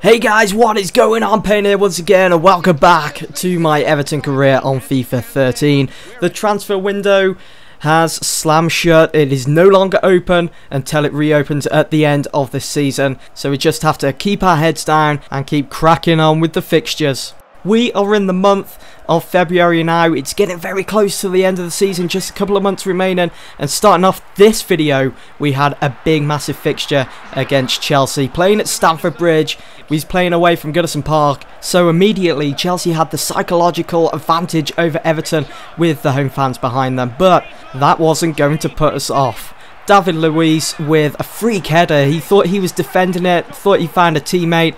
Hey guys, what is going on? Payne here once again, and welcome back to my Everton career on FIFA 13. The transfer window has slammed shut. It is no longer open until it reopens at the end of this season. So we just have to keep our heads down and keep cracking on with the fixtures. We are in the month of February now. It's getting very close to the end of the season, just a couple of months remaining. And starting off this video, we had a big massive fixture against Chelsea, playing at Stamford Bridge. We was playing away from Goodison Park, so immediately Chelsea had the psychological advantage over Everton with the home fans behind them, but that wasn't going to put us off. David Luiz with a freak header. He thought he was defending it, thought he found a teammate,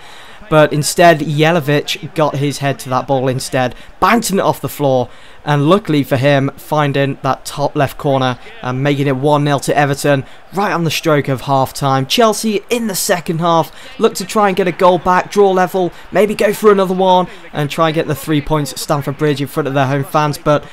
but instead Jelavic got his head to that ball instead, bouncing it off the floor, and luckily for him, finding that top left corner and making it 1-0 to Everton right on the stroke of half-time. Chelsea in the second half look to try and get a goal back, draw level, maybe go for another one and try and get the 3 points at Stamford Bridge in front of their home fans, but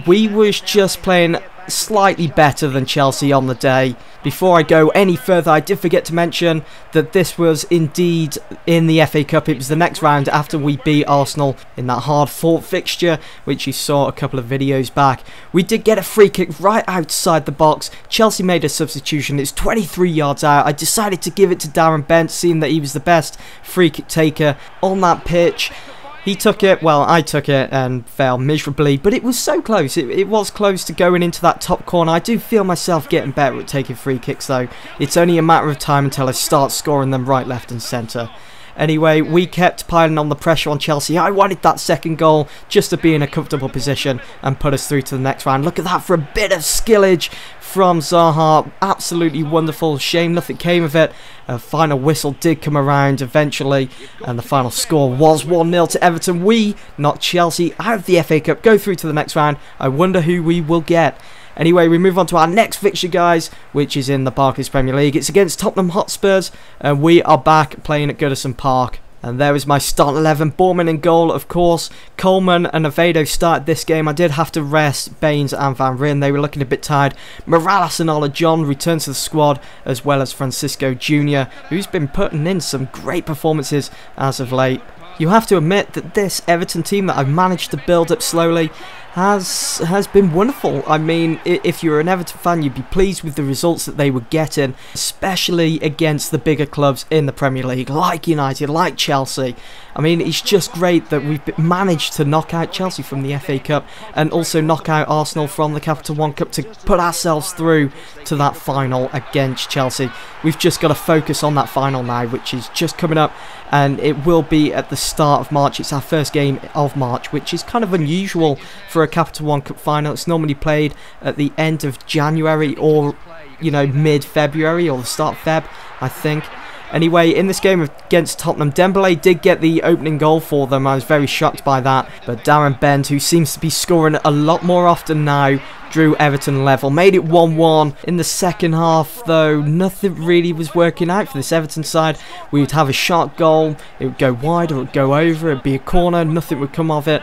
we was just playing slightly better than Chelsea on the day. Before I go any further, I did forget to mention that this was indeed in the FA Cup. It was the next round after we beat Arsenal in that hard-fought fixture, which you saw a couple of videos back. We did get a free kick right outside the box. Chelsea made a substitution. It's 23 yards out. I decided to give it to Darren Bent, seeing that he was the best free kick taker on that pitch. He took it, well, I took it and fell miserably, but it was so close. It was close to going into that top corner. I do feel myself getting better at taking free kicks, though. It's only a matter of time until I start scoring them right, left and centre. Anyway, we kept piling on the pressure on Chelsea. I wanted that second goal just to be in a comfortable position and put us through to the next round. Look at that for a bit of skillage from Zaha. Absolutely wonderful. Shame nothing came of it. A final whistle did come around eventually, and the final score was 1-0 to Everton. We knocked Chelsea out of the FA Cup, go through to the next round. I wonder who we will get. Anyway, we move on to our next fixture, guys, which is in the Barclays Premier League. It's against Tottenham Hotspurs, and we are back playing at Goodison Park. And there is my start 11. Borman in goal, of course. Coleman and Avedo started this game. I did have to rest Baines and Van Ryn. They were looking a bit tired. Morales and Ola John returned to the squad, as well as Francisco Jr., who's been putting in some great performances as of late. You have to admit that this Everton team that I've managed to build up slowly has been wonderful. I mean, if you're an Everton fan, you'd be pleased with the results that they were getting, especially against the bigger clubs in the Premier League, like United, like Chelsea. I mean, it's just great that we've managed to knock out Chelsea from the FA Cup and also knock out Arsenal from the Capital One Cup to put ourselves through to that final against Chelsea. We've just got to focus on that final now, which is just coming up, and it will be at the start of March. It's our first game of March, which is kind of unusual for a Capital One Cup final. It's normally played at the end of January or, you know, mid-February or the start of Feb, I think. Anyway, in this game against Tottenham, Dembele did get the opening goal for them. I was very shocked by that. But Darren Bent, who seems to be scoring a lot more often now, drew Everton level. Made it 1-1. In the second half, though, nothing really was working out for this Everton side. We would have a shot goal. It would go wide or it would go over. It would be a corner. Nothing would come of it.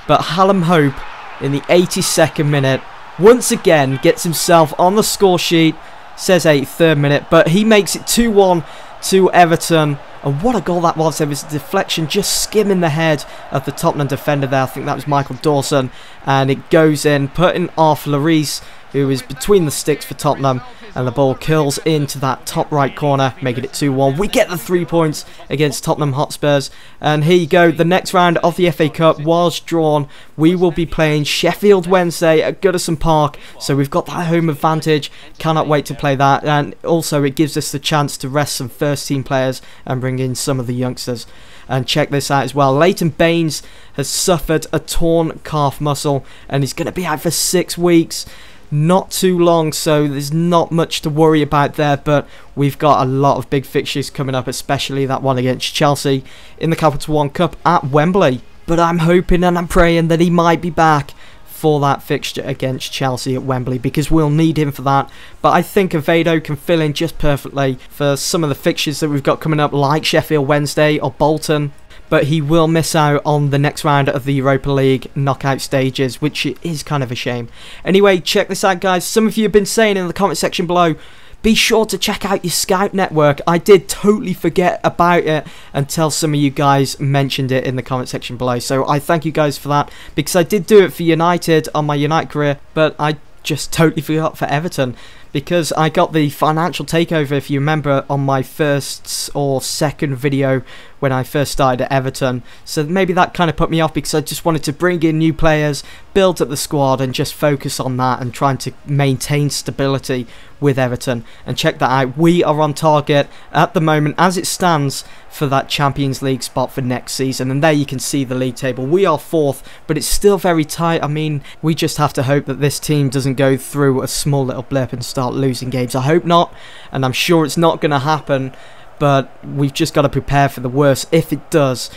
But Hallam Hope, in the 82nd minute, once again gets himself on the score sheet. Says 83rd minute, but he makes it 2-1 to Everton. And what a goal that was. There was a deflection just skimming the head of the Tottenham defender there. I think that was Michael Dawson, and it goes in, putting off Lloris, who is between the sticks for Tottenham, and the ball curls into that top right corner, making it 2-1. We get the 3 points against Tottenham Hotspurs, and here you go. The next round of the FA Cup was drawn. We will be playing Sheffield Wednesday at Goodison Park, so we've got that home advantage. Cannot wait to play that, and also it gives us the chance to rest some first team players and bring in some of the youngsters. And check this out as well. Leighton Baines has suffered a torn calf muscle, and he's going to be out for 6 weeks. Not too long, so there's not much to worry about there, but we've got a lot of big fixtures coming up, especially that one against Chelsea in the Capital One Cup at Wembley. But I'm hoping and I'm praying that he might be back for that fixture against Chelsea at Wembley, because we'll need him for that. But I think Avedo can fill in just perfectly for some of the fixtures that we've got coming up, like Sheffield Wednesday or Bolton. But he will miss out on the next round of the Europa League knockout stages, which is kind of a shame. Anyway, check this out, guys. Some of you have been saying in the comment section below, be sure to check out your Scout network. I did totally forget about it until some of you guys mentioned it in the comment section below. So I thank you guys for that, because I did do it for United on my United career, but I just totally forgot for Everton, because I got the financial takeover, if you remember, on my first or second video when I first started at Everton. So maybe that kind of put me off, because I just wanted to bring in new players, build up the squad, and just focus on that and trying to maintain stability with Everton. And check that out, we are on target at the moment as it stands for that Champions League spot for next season. And there you can see the league table. We are 4th, but it's still very tight. I mean, we just have to hope that this team doesn't go through a small little blip and start losing games. I hope not, and I'm sure it's not going to happen, but we've just got to prepare for the worst if it does,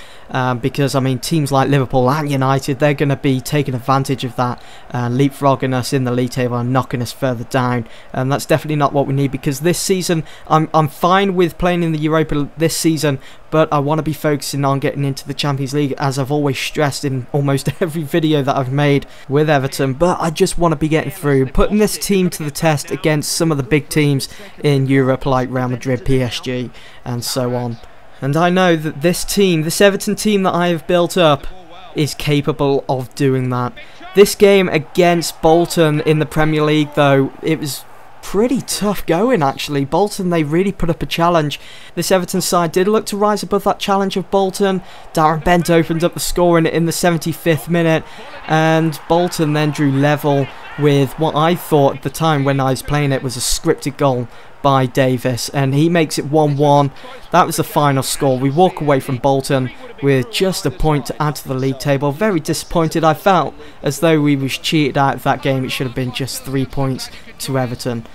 because I mean, teams like Liverpool and United, they're going to be taking advantage of that, leapfrogging us in the league table and knocking us further down, and that's definitely not what we need. Because this season, I'm fine with playing in the Europa this season, but I want to be focusing on getting into the Champions League, as I've always stressed in almost every video that I've made with Everton. But I just want to be getting through, putting this team to the test against some of the big teams in Europe like Real Madrid, PSG, and so on. And I know that this team, this Everton team that I have built up, is capable of doing that. This game against Bolton in the Premier League, though, it was pretty tough going actually. Bolton, they really put up a challenge. This Everton side did look to rise above that challenge of Bolton. Darren Bent opened up the scoring in the 75th minute, and Bolton then drew level with what I thought at the time when I was playing it was a scripted goal by Davis, and he makes it 1-1. That was the final score. We walk away from Bolton with just a point to add to the league table. Very disappointed. I felt as though we was cheated out of that game. It should have been just 3 points to Everton.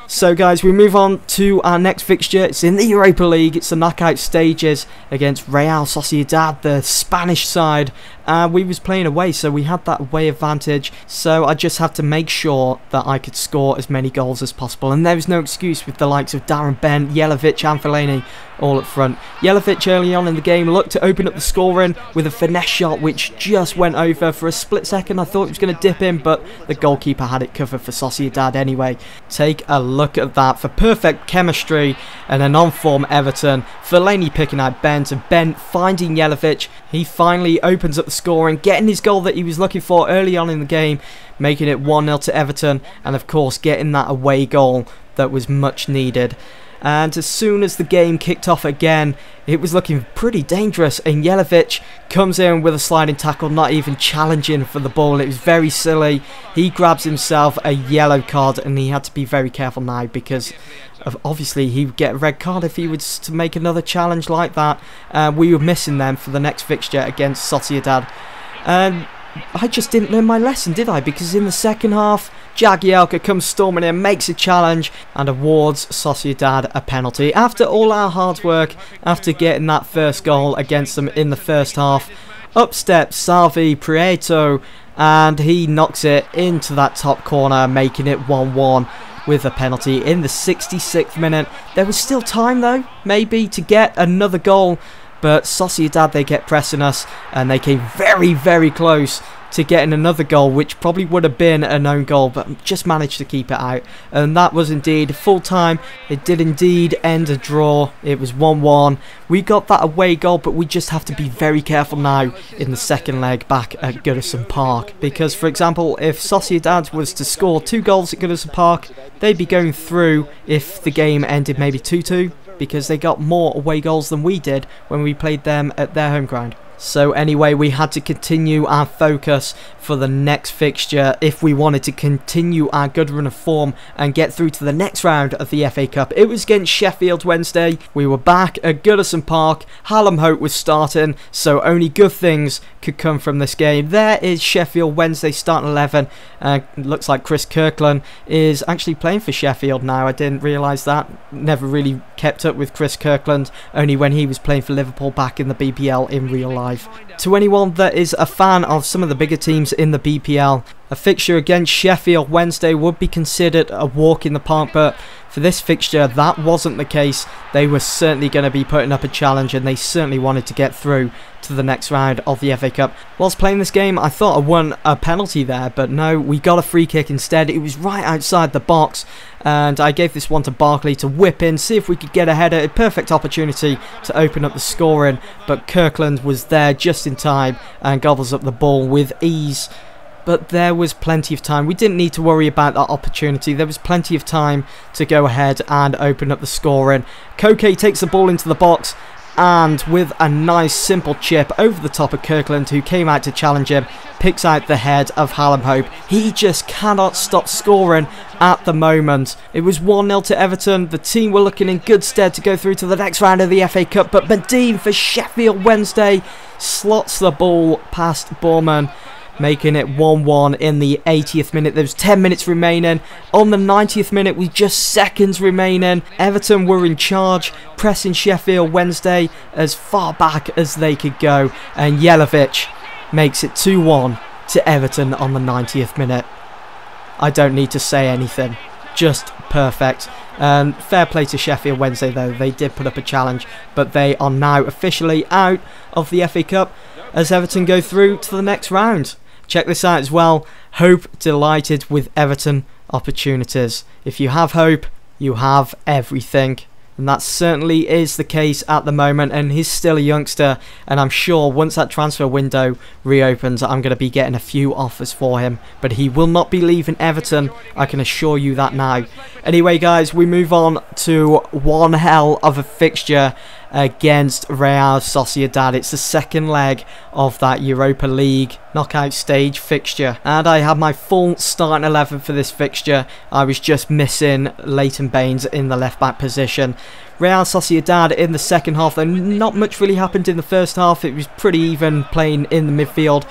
So guys, we move on to our next fixture. It's in the Europa League. It's the knockout stages against Real Sociedad, the Spanish side. We was playing away, so we had that away advantage. So I just had to make sure that I could score as many goals as possible. And there was no excuse with the likes of Darren Bent, Jelavic and Fellaini all up front. Jelavic early on in the game looked to open up the scoring with a finesse shot which just went over. For a split second I thought it was going to dip in, but the goalkeeper had it covered for Sociedad anyway. Take a look at that for perfect chemistry and an on-form Everton. Fellaini picking out Bent, and Bent finding Jelavic. He finally opens up the scoring, getting his goal that he was looking for early on in the game, making it 1-0 to Everton, and of course getting that away goal that was much needed. And as soon as the game kicked off again, it was looking pretty dangerous, and Jelavic comes in with a sliding tackle, not even challenging for the ball. It was very silly. He grabs himself a yellow card, and he had to be very careful now, because obviously he would get a red card if he was to make another challenge like that. We were missing them for the next fixture against Sociedad. And I just didn't learn my lesson, did I? Because in the second half, Jagielka comes storming in, makes a challenge and awards Sociedad a penalty. After all our hard work, after getting that first goal against them in the first half, up steps Salvi Prieto, and he knocks it into that top corner, making it 1-1 with a penalty in the 66th minute. There was still time though, maybe, to get another goal, but Sociedad, they kept pressing us, and they came very, very close to getting another goal, which probably would have been an own goal, but just managed to keep it out. And that was indeed full time. It did indeed end a draw. It was 1-1. We got that away goal, but we just have to be very careful now in the second leg back at Goodison Park, because for example, if Sociedad was to score 2 goals at Goodison Park, they'd be going through if the game ended maybe 2-2, because they got more away goals than we did when we played them at their home ground. So anyway, we had to continue our focus for the next fixture if we wanted to continue our good run of form and get through to the next round of the FA Cup. It was against Sheffield Wednesday. We were back at Goodison Park. Hallam Hope was starting, so only good things could come from this game. There is Sheffield Wednesday starting 11. Looks like Chris Kirkland is actually playing for Sheffield now. I didn't realise that. Never really kept up with Chris Kirkland, only when he was playing for Liverpool back in the BPL in real life. To anyone that is a fan of some of the bigger teams in the BPL, A fixture against Sheffield Wednesday would be considered a walk in the park, but for this fixture that wasn't the case. They were certainly going to be putting up a challenge, and they certainly wanted to get through to the next round of the FA Cup. Whilst playing this game, I thought I won a penalty there, but no, we got a free kick instead. It was right outside the box, and I gave this one to Barkley to whip in, see if we could get a header. A perfect opportunity to open up the scoring, but Kirkland was there just in time and gobbles up the ball with ease. But there was plenty of time. We didn't need to worry about that opportunity. There was plenty of time to go ahead and open up the scoring. Koke takes the ball into the box, and with a nice simple chip over the top of Kirkland, who came out to challenge him, picks out the head of Hallam Hope. He just cannot stop scoring at the moment. It was 1-0 to Everton. The team were looking in good stead to go through to the next round of the FA Cup, but Medine for Sheffield Wednesday slots the ball past Borman, making it 1-1 in the 80th minute. There was 10 minutes remaining. On the 90th minute, with just seconds remaining, Everton were in charge, pressing Sheffield Wednesday as far back as they could go, and Jelavic makes it 2-1 to Everton on the 90th minute. I don't need to say anything. Just perfect. And fair play to Sheffield Wednesday though. They did put up a challenge, but they are now officially out of the FA Cup as Everton go through to the next round. Check this out as well. Hope delighted with Everton opportunities. If you have hope, you have everything. And that certainly is the case at the moment, and he's still a youngster, and I'm sure once that transfer window reopens, I'm going to be getting a few offers for him, but he will not be leaving Everton, I can assure you that now. Anyway guys, we move on to one hell of a fixture against Real Sociedad. It's the second leg of that Europa League knockout stage fixture, and I have my full starting 11 for this fixture. I was just missing Leighton Baines in the left back position. Real Sociedad in the second half, though not much really happened in the first half. It was pretty even playing in the midfield.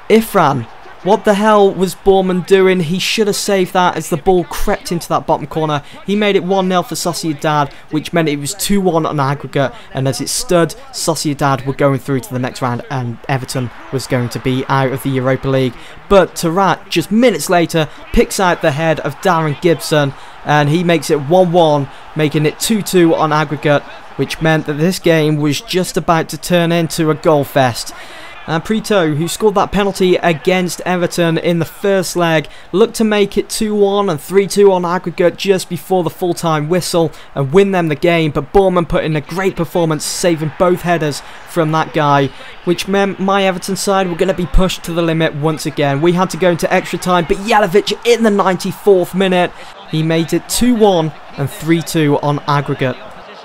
Ifran, what the hell was Borman doing? He should have saved that as the ball crept into that bottom corner. He made it 1-0 for Sociedad, which meant it was 2-1 on aggregate, and as it stood, Sociedad were going through to the next round and Everton was going to be out of the Europa League. But Tarat, just minutes later, picks out the head of Darren Gibson, and he makes it 1-1, making it 2-2 on aggregate, which meant that this game was just about to turn into a goal fest. And Prito, who scored that penalty against Everton in the first leg, looked to make it 2-1 and 3-2 on aggregate just before the full-time whistle and win them the game, but Borman put in a great performance, saving both headers from that guy, which meant my Everton side were going to be pushed to the limit once again. We had to go into extra time, but Jelavic in the 94th minute, he made it 2-1 and 3-2 on aggregate.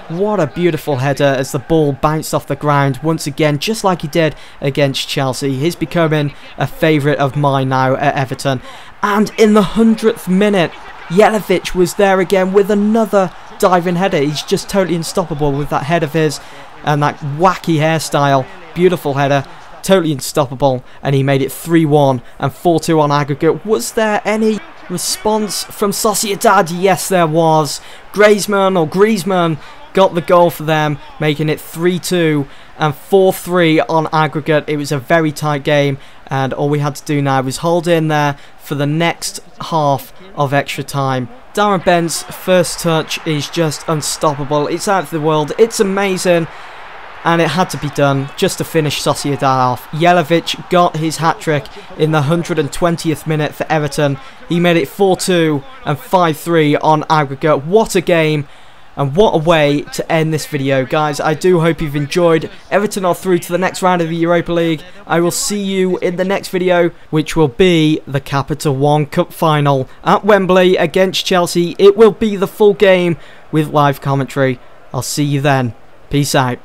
What a beautiful header as the ball bounced off the ground once again, just like he did against Chelsea. He's becoming a favourite of mine now at Everton. And in the 100th minute, Jelavic was there again with another diving header. He's just totally unstoppable with that head of his and that wacky hairstyle. Beautiful header, totally unstoppable, and he made it 3-1 and 4-2 on aggregate. Was there any response from Sociedad? Yes, there was. Griezmann got the goal for them, making it 3-2 and 4-3 on aggregate. It was a very tight game, and all we had to do now was hold in there for the next half of extra time. Darren Bent's first touch is just unstoppable. It's out of the world. It's amazing, and it had to be done just to finish Sociedad off. Jelavic got his hat-trick in the 120th minute for Everton. He made it 4-2 and 5-3 on aggregate. What a game! And what a way to end this video, guys. I do hope you've enjoyed. Everton are through to the next round of the Europa League. I will see you in the next video, which will be the Capital One Cup final at Wembley against Chelsea. It will be the full game with live commentary. I'll see you then. Peace out.